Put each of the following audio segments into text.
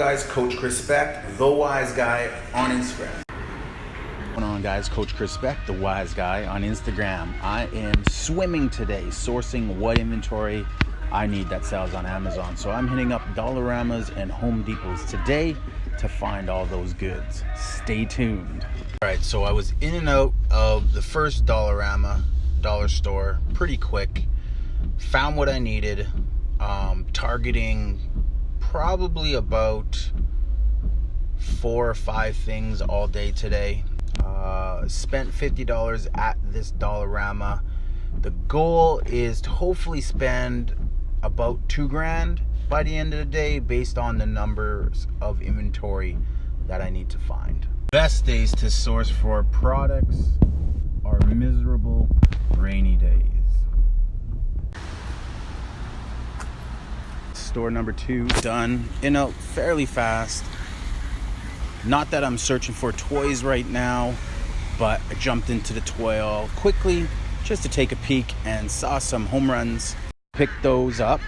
guys? coachchrispect, the wise guy on Instagram. What's going on, guys? coachchrispect, the wise guy on Instagram. I am swimming today, sourcing what inventory I need that sells on Amazon. So I'm hitting up Dollaramas and Home Depots today to find all those goods. Stay tuned. All right, so I was in and out of the first Dollarama, dollar store, pretty quick. Found what I needed, targeting probably about 4 or 5 things all day today. Spent $50 at this Dollarama. The goal is to hopefully spend about $2,000 by the end of the day based on the numbers of inventory that I need to find. Best days to source for products are miserable rainy days. Store number 2 done, in out fairly fast. Not that I'm searching for toys right now, but I jumped into the toy aisle quickly just to take a peek and saw some home runs. Picked those up,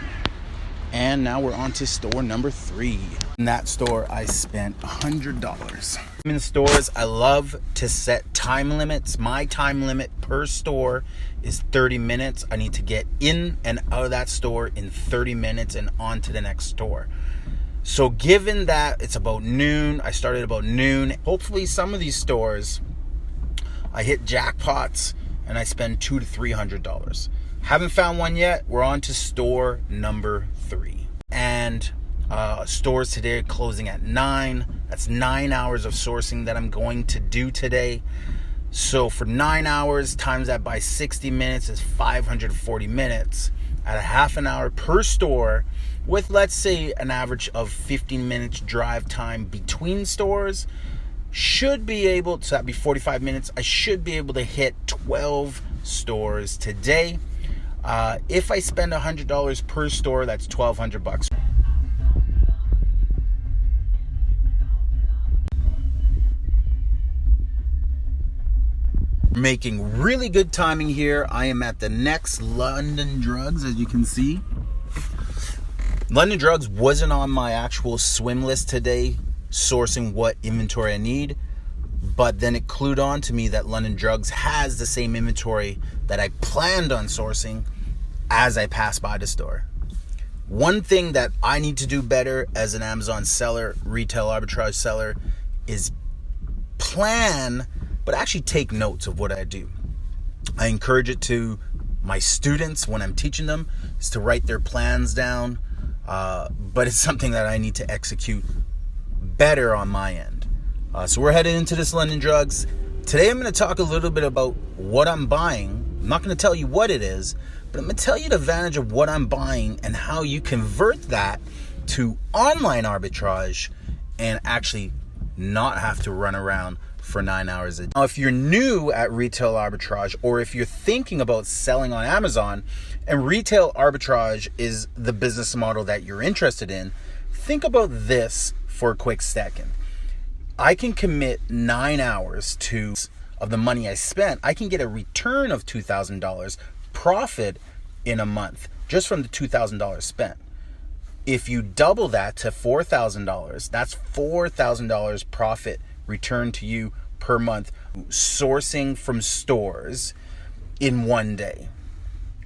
and now we're on to store number 3. In that store, I spent $100. In stores, I love to set time limits. My time limit per store is 30 minutes. I need to get in and out of that store in 30 minutes and on to the next store. So given that it's about noon, I started about noon. Hopefully some of these stores, I hit jackpots and I spend $200 to $300. Haven't found one yet. We're on to store number 3. And stores today are closing at 9. That's 9 hours of sourcing that I'm going to do today. So for 9 hours, times that by 60 minutes is 540 minutes at a half an hour per store, with, let's say, an average of 15 minutes drive time between stores. Should be able to, that'd be 45 minutes. I should be able to hit 12 stores today. If I spend $100 per store, that's $1,200. Making really good timing here. I am at the next London Drugs, as you can see. London Drugs wasn't on my actual swim list today, sourcing what inventory I need, but then it clued on to me that London Drugs has the same inventory that I planned on sourcing as I passed by the store. One thing that I need to do better as an Amazon seller, retail arbitrage seller, is plan, but actually take notes of what I do. I encourage it to my students when I'm teaching them, is to write their plans down, but it's something that I need to execute better on my end. So we're headed into this London Drugs. Today I'm going to talk a little bit about what I'm buying. I'm not going to tell you what it is, but I'm going to tell you the advantage of what I'm buying and how you convert that to online arbitrage and actually not have to run around for 9 hours a day. Now, if you're new at retail arbitrage, or if you're thinking about selling on Amazon and retail arbitrage is the business model that you're interested in, think about this for a quick second. I can commit 9 hours of the money I spent. I can get a return of $2,000 profit in a month just from the $2,000 spent. If you double that to $4,000, that's $4,000 profit return to you per month, sourcing from stores in one day.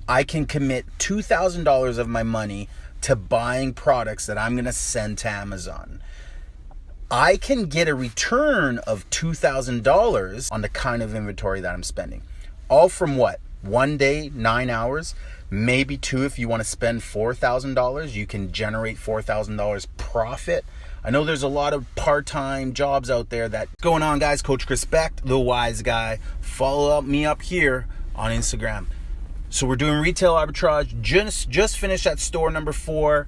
I can commit $2,000 of my money to buying products that I'm going to send to Amazon. I can get a return of $2,000 on the kind of inventory that I'm spending. All from what? 1 day, 9 hours, maybe 2 if you want to spend $4,000. You can generate $4,000 profit. I know there's a lot of part-time jobs out there. That's going on, guys. coachchrispect, the wise guy. Follow me up here on Instagram. So we're doing retail arbitrage. Just finished at store number 4,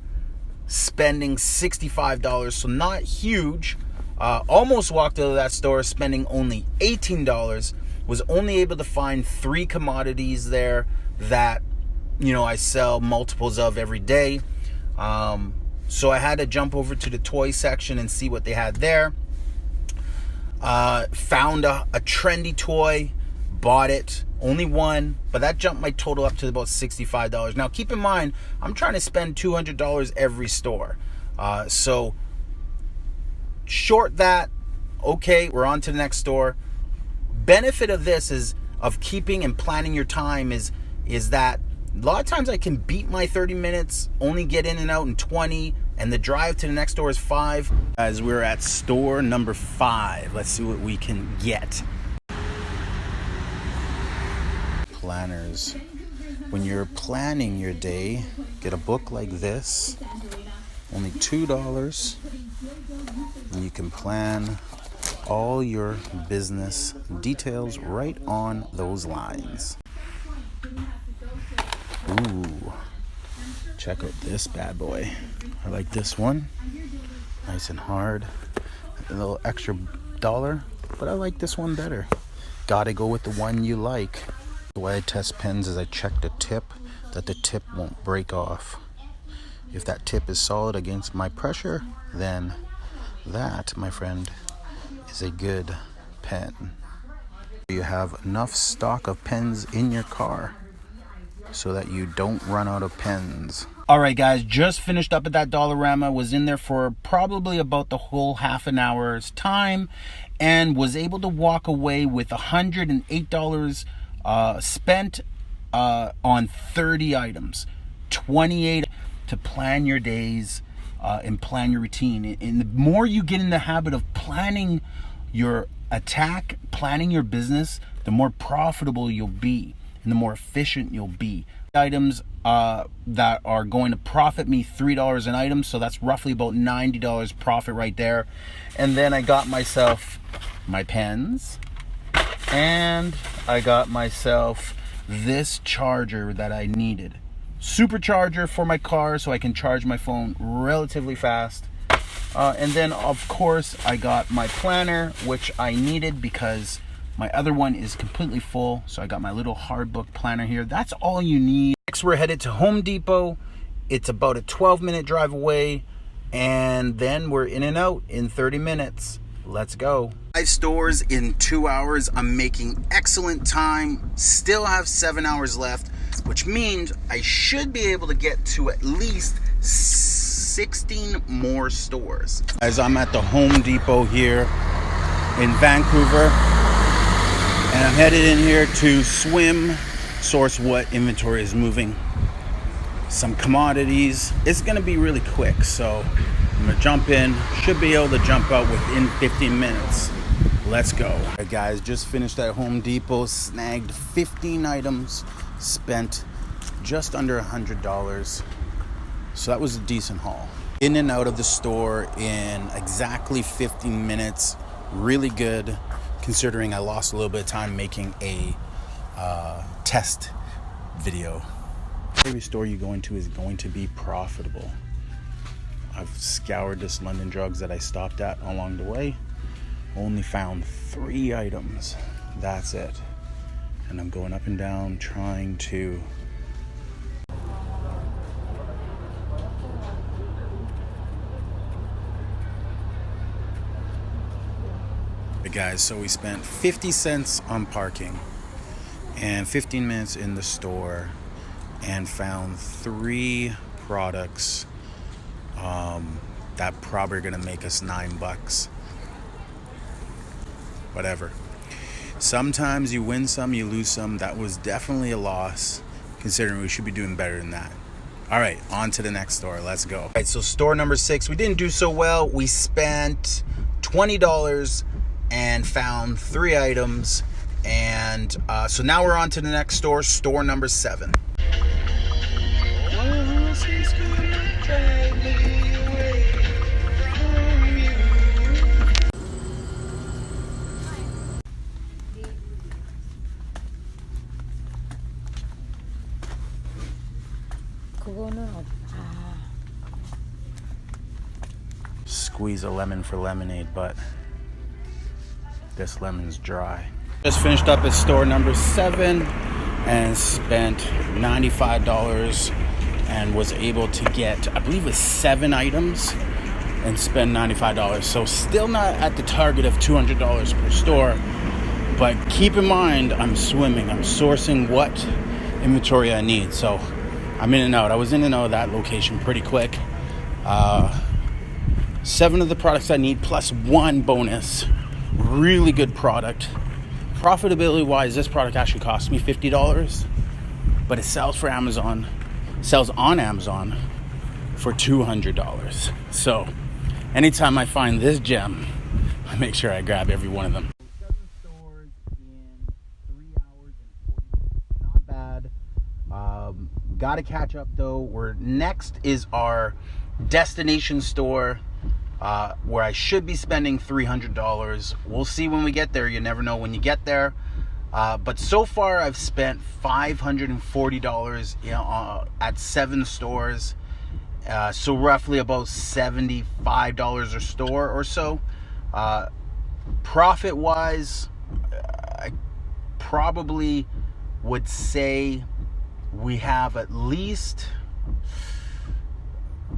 spending $65. So not huge. Almost walked out of that store spending only $18. Was only able to find 3 commodities there that, you know, I sell multiples of every day. So I had to jump over to the toy section and see what they had there. Found a trendy toy, bought it, only one, but that jumped my total up to about $65. Now keep in mind, I'm trying to spend $200 every store. So short that. Okay, we're on to the next store. Benefit of this is of keeping and planning your time is that a lot of times I can beat my 30 minutes, only get in and out in 20, and the drive to the next store is 5. As we're at store number 5, let's see what we can get. Planners. When you're planning your day, get a book like this, only $2, and you can plan all your business details right on those lines. Ooh, check out this bad boy. I like this one, nice and hard, a little extra $1, but I like this one better. Gotta go with the one you like. The way I test pens is I check the tip, that the tip won't break off. If that tip is solid against my pressure, then that, my friend, is a good pen. You have enough stock of pens in your car so that you don't run out of pens. All right, guys, just finished up at that Dollarama. Was in there for probably about the whole half an hour's time and was able to walk away with $108 spent on 30 items, 28 to plan your days and plan your routine. And the more you get in the habit of planning your attack, planning your business, the more profitable you'll be and the more efficient you'll be. Items that are going to profit me $3 an item, so that's roughly about $90 profit right there. And then I got myself my pens, and I got myself this charger that I needed. Supercharger for my car so I can charge my phone relatively fast. And then of course I got my planner, which I needed because my other one is completely full. So I got my little hard book planner here. That's all you need. Next we're headed to Home Depot. It's about a 12-minute drive away, and then we're in and out in 30 minutes. Let's go. 5 stores in 2 hours. I'm making excellent time. Still have 7 hours left, which means I should be able to get to at least 16 more stores. As I'm at the Home Depot here in Vancouver, and I'm headed in here to source what inventory is moving. Some commodities. It's gonna be really quick, so I'm gonna jump in, should be able to jump out within 15 minutes. Let's go. All right, guys, just finished at Home Depot, snagged 15 items, spent just under $100. So that was a decent haul. In and out of the store in exactly 15 minutes. Really good, considering I lost a little bit of time making a test video. Every store you go into is going to be profitable. I've scoured this London Drugs that I stopped at along the way. Only found 3 items. That's it. And I'm going up and down trying to guys, so we spent 50 cents on parking and 15 minutes in the store and found 3 products that probably are gonna make us $9. Whatever. Sometimes you win some, you lose some. That was definitely a loss, considering we should be doing better than that. All right, on to the next store. Let's go. All right, so store number 6, we didn't do so well. We spent $20 and found 3 items, and so now we're on to the next store, store number 7. Squeeze a lemon for lemonade, but this lemon's dry. Just finished up at store number 7 and spent $95 and was able to get, I believe it was 7 items and spend $95. So still not at the target of $200 per store, but keep in mind I'm swimming. I'm sourcing what inventory I need. So I'm in and out. I was in and out of that location pretty quick. 7 of the products I need plus 1 bonus. Really good product. Profitability wise, this product actually cost me $50, but it sells on Amazon for $200. So anytime I find this gem, I make sure I grab every one of them. 7 stores in 3 hours and 40 minutes. Not bad. Gotta catch up though. Next is our destination store, where I should be spending $300. We'll see when we get there. You never know when you get there. But so far I've spent $540 at 7 stores. So roughly about $75 a store or so. Profit wise, I probably would say we have at least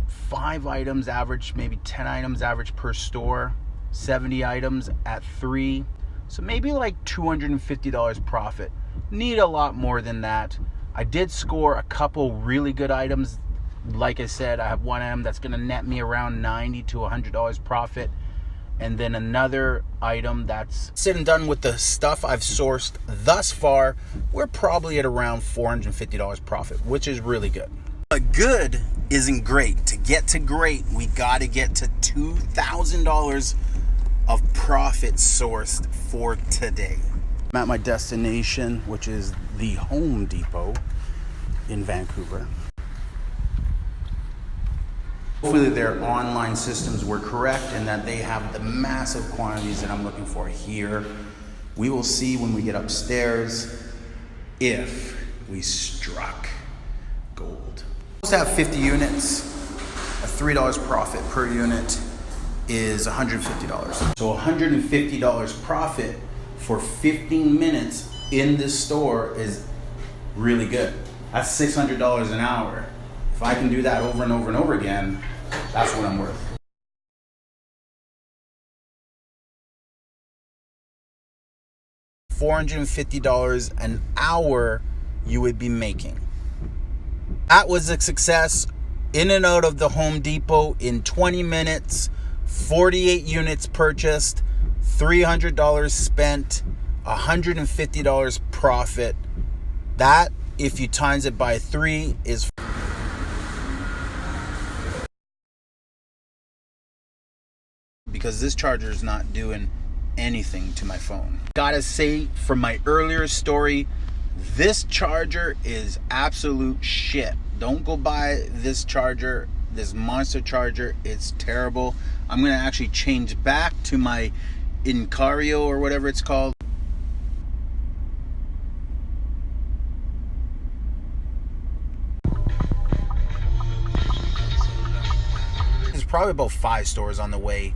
5 items average, maybe 10 items average per store, 70 items at 3. So maybe like $250 profit. Need a lot more than that. I did score a couple really good items. Like I said, I have one item that's going to net me around $90 to $100 profit. And then another item that's said and done with the stuff I've sourced thus far, we're probably at around $450 profit, which is really good. But good isn't great. To get to great, we got to get to $2,000 of profit sourced for today. I'm at my destination, which is the Home Depot in Vancouver. Hopefully their online systems were correct and that they have the massive quantities that I'm looking for here. We will see when we get upstairs if we struck gold. Supposed to have 50 units. A $3 profit per unit is $150. So $150 profit for 15 minutes in this store is really good. That's $600 an hour. If I can do that over and over and over again, that's what I'm worth. $450 an hour you would be making. That was a success. In and out of the Home Depot in 20 minutes, 48 units purchased, $300 spent, $150 profit. That, if you times it by 3, is because this charger is not doing anything to my phone. Gotta say, from my earlier story, this charger is absolute shit. Don't go buy this charger, this monster charger. It's terrible. I'm gonna actually change back to my ℂ𝕂𝕑 or whatever it's called. There's probably about 5 stores on the way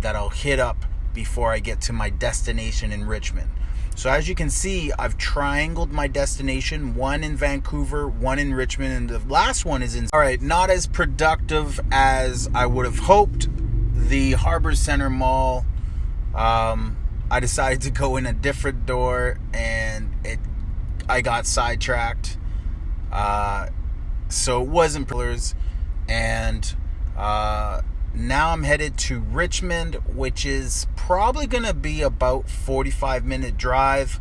that I'll hit up before I get to my destination in Richmond. So as you can see, I've triangled my destination, 1 in Vancouver, 1 in Richmond, and the last one is in... All right, not as productive as I would have hoped. The Harbor Center Mall, I decided to go in a different door, and I got sidetracked. So it wasn't pillars, and now I'm headed to Richmond, which is probably going to be about 45-minute drive.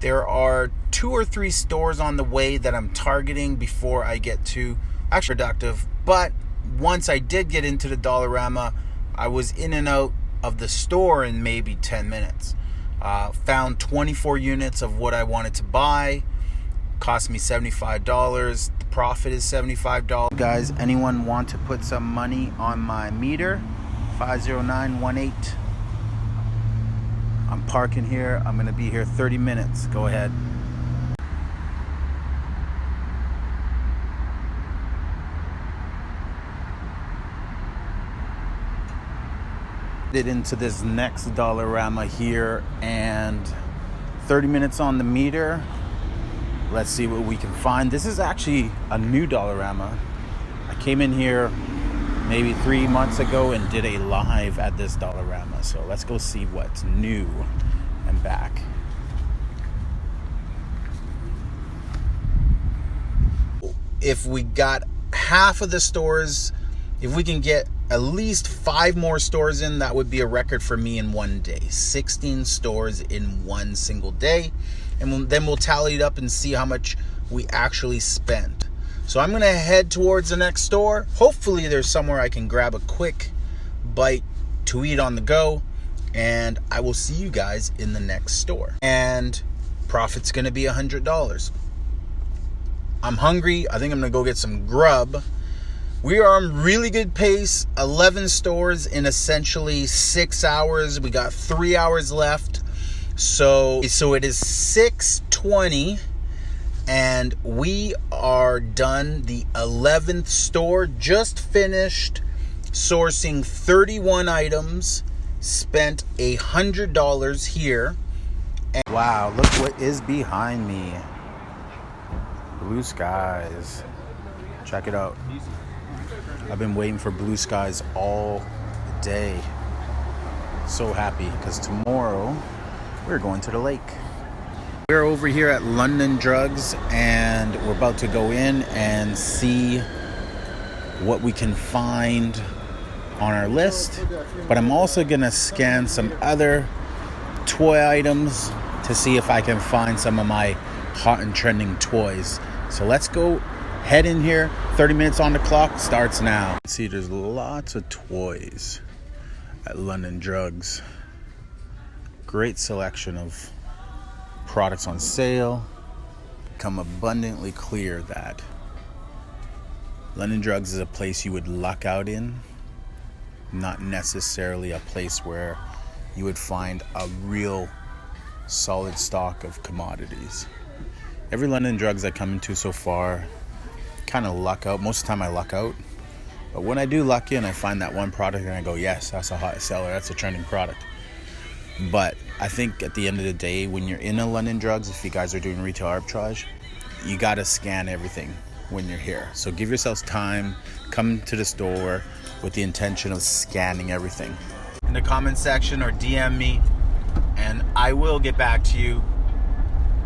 There are 2 or 3 stores on the way that I'm targeting before I get to actually productive. But once I did get into the Dollarama, I was in and out of the store in maybe 10 minutes. Found 24 units of what I wanted to buy. Cost me $75. The profit is $75. Guys, anyone want to put some money on my meter? 50918. I'm parking here. I'm gonna be here 30 minutes. Go ahead. Into this next Dollarama here, and 30 minutes on the meter. Let's see what we can find. This is actually a new Dollarama. I came in here maybe 3 months ago and did a live at this Dollarama. So let's go see what's new and back. If we got half of the stores, if we can get at least 5 more stores in. That would be a record for me in one day. 16 stores in one single day. And then we'll tally it up and see how much we actually spent. So I'm going to head towards the next store. Hopefully there's somewhere I can grab a quick bite to eat on the go. And I will see you guys in the next store. And profit's going to be $100. I'm hungry. I think I'm going to go get some grub. We are on really good pace. 11 stores in essentially 6 hours. We got 3 hours left. So it is 6:20 and we are done. The 11th store, just finished sourcing 31 items, spent $100 here. And wow, look what is behind me. Blue skies. Check it out. I've been waiting for blue skies all day. So happy because tomorrow we're going to the lake. We're over here at London Drugs and we're about to go in and see what we can find on our list. But I'm also gonna scan some other toy items to see if I can find some of my hot and trending toys. So let's go head in here. 30 minutes on the clock, starts now. See, there's lots of toys at London Drugs. Great selection of products on sale. Become abundantly clear that London Drugs is a place you would luck out in, not necessarily a place where you would find a real solid stock of commodities. Every London Drugs I come into so far, kind of luck out. Most of the time I luck out. But when I do luck in, I find that one product and I go, yes, that's a hot seller. That's a trending product. But I think at the end of the day, when you're in a London Drugs, if you guys are doing retail arbitrage, you got to scan everything when you're here. So give yourselves time, come to the store with the intention of scanning everything. In the comment section or DM me and I will get back to you.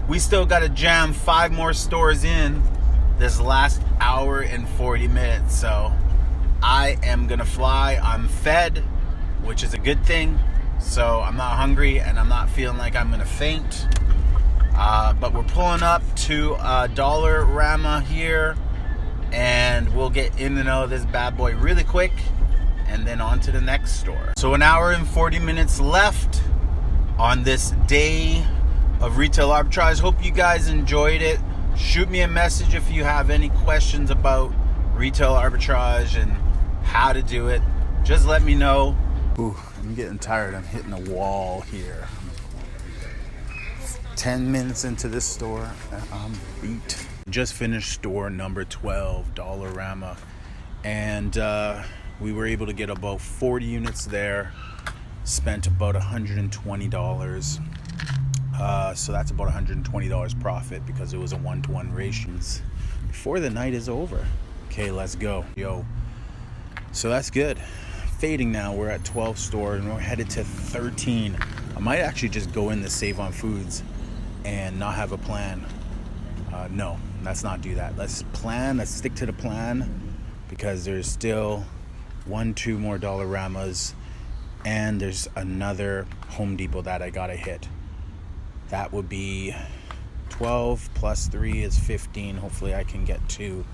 We still got to jam 5 more stores in this last hour and 40 minutes. So I am going to fly. I'm fed, which is a good thing. So I'm not hungry and I'm not feeling like I'm going to faint. But we're pulling up to Dollarama here. And we'll get in and out of this bad boy really quick. And then on to the next store. So an hour and 40 minutes left on this day of retail arbitrage. Hope you guys enjoyed it. Shoot me a message if you have any questions about retail arbitrage and how to do it. Just let me know. Ooh, I'm getting tired. I'm hitting a wall here. 10 minutes into this store and I'm beat. Just finished store number 12, Dollarama. And we were able to get about 40 units there. Spent about $120. So that's about $120 profit because it was a 1-to-1 ratio before the night is over. Okay, let's go. Yo. So that's good. Fading now. We're at 12 stores and we're headed to 13. I might actually just go in to Save on Foods and not have a plan. No, let's not do that. Let's plan. Let's stick to the plan because there's still 1-2 more Dollaramas and there's another Home Depot that I gotta hit. That would be 12 plus 3 is 15. Hopefully I can get to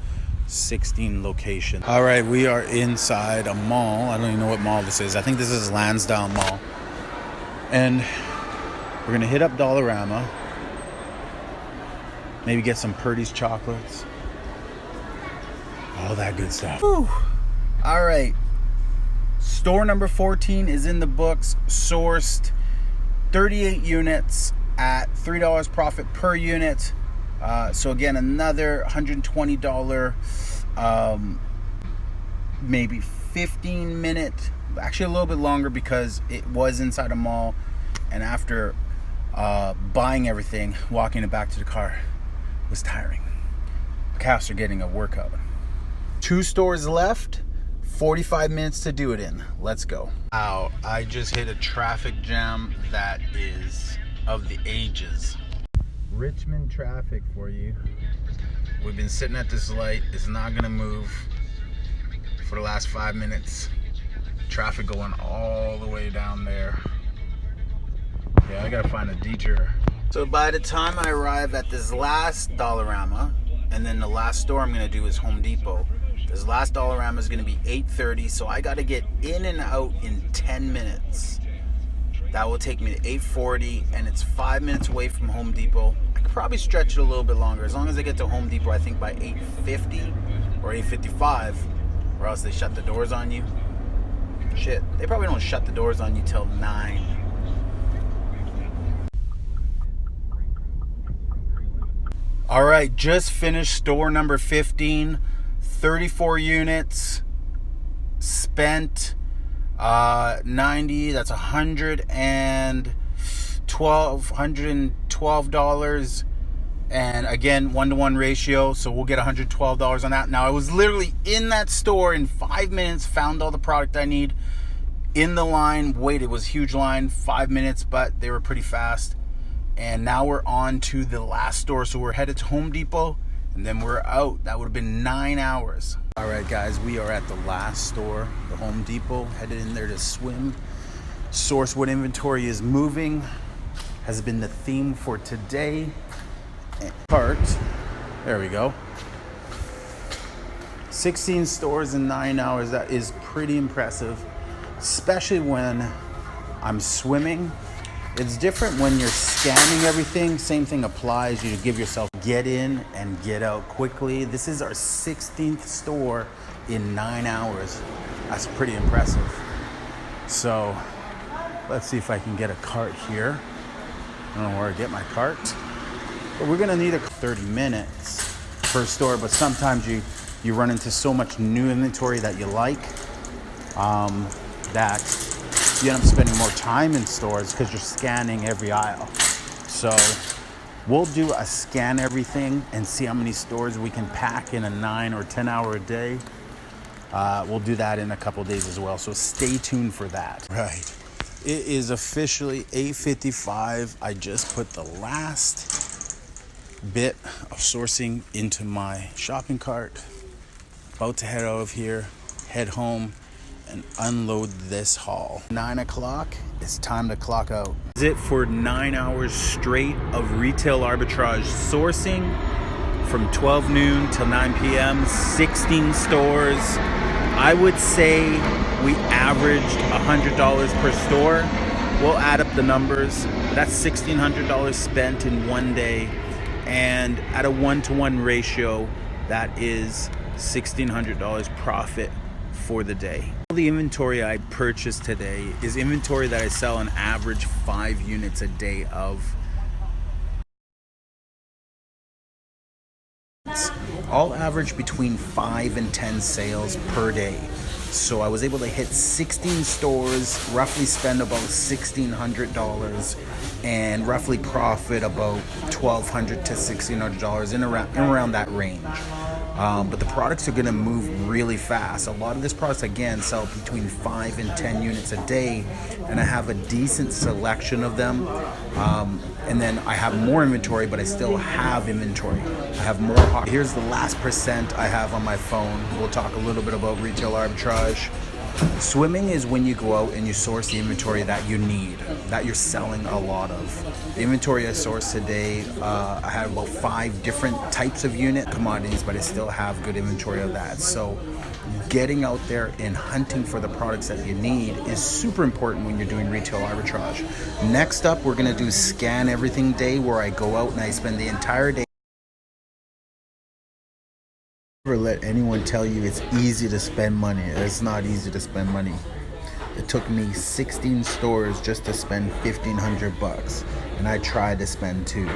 16 locations. All right, we are inside a mall. I don't even know what mall this is. I think this is Lansdowne Mall. And we're gonna hit up Dollarama. Maybe get some Purdy's chocolates. All that good stuff. Whew. All right. Store number 14 is in the books. Sourced 38 units at $3 profit per unit. So again, another $120, maybe 15 minute, actually a little bit longer because it was inside a mall. And after buying everything, walking it back to the car was tiring. The calves are getting a workout. 2 stores left, 45 minutes to do it in. Let's go. Wow, I just hit a traffic jam that is of the ages. Richmond traffic for you. We've been sitting at this light. It's not gonna move for the last 5 minutes. Traffic going all the way down there. Yeah, I gotta find a detour. So by the time I arrive at this last Dollarama, and then the last store I'm gonna do is Home Depot. This last Dollarama is gonna be 8:30, so I gotta get in and out in 10 minutes. That will take me to 8:40, and it's 5 minutes away from Home Depot. I could probably stretch it a little bit longer. As long as I get to Home Depot, I think by 8:50 or 8:55, or else they shut the doors on you. Shit, they probably don't shut the doors on you till 9. All right, just finished store number 15, 34 units, spent 90, that's $112, and again, 1-to-1 ratio, so we'll get $112 on that. Now, I was literally in that store in 5 minutes, found all the product I need, in the line, wait, it was a huge line, 5 minutes, but they were pretty fast. And now we're on to the last store. So we're headed to Home Depot, and then we're out. That would have been 9 hours. All right, guys, we are at the last store, the Home Depot, headed in there to swim, source what inventory is moving, has been the theme for today. Cart, there we go. 16 stores in 9 hours, that is pretty impressive, especially when I'm swimming. It's different when you're scanning everything. Same thing applies. You give yourself get in and get out quickly. This is our 16th store in 9 hours. That's pretty impressive. So let's see if I can get a cart here. I don't know where I get my cart, but we're gonna need 30 minutes per store. But sometimes you run into so much new inventory that you like that you end up spending more time in stores because you're scanning every aisle. So we'll do a scan everything and see how many stores we can pack in a 9 or 10 hour a day. We'll do that in a couple of days as well. So stay tuned for that. Right. It is officially 8:55. I just put the last bit of sourcing into my shopping cart. About to head out of here, head home, and unload this haul. 9 o'clock, it's time to clock out. That's it for 9 hours straight of retail arbitrage sourcing from 12 noon till 9 p.m., 16 stores. I would say we averaged $100 per store. We'll add up the numbers. That's $1,600 spent in one day. And at a 1-to-1 ratio, that is $1,600 profit for the day. The inventory I purchased today is inventory that I sell on average 5 units a day of. I'll average between 5 and 10 sales per day. So I was able to hit 16 stores, roughly spend about $1,600, and roughly profit about $1,200 to $1,600 in around that range. But the products are gonna move really fast. A lot of this products, again, sell between 5 and 10 units a day, and I have a decent selection of them. And then I have more inventory, but I still have inventory. I have more. Here's the last percent I have on my phone. We'll talk a little bit about retail arbitrage. Swimming is when you go out and you source the inventory that you need, that you're selling a lot of. The inventory I sourced today, I had about 5 different types of unit commodities, but I still have good inventory of that. So getting out there and hunting for the products that you need is super important when you're doing retail arbitrage. Next up, we're gonna do scan everything day, where I go out and I spend the entire day. Never let anyone tell you it's easy to spend money. It's not easy to spend money. It took me 16 stores just to spend $1,500, and I tried to spend 2.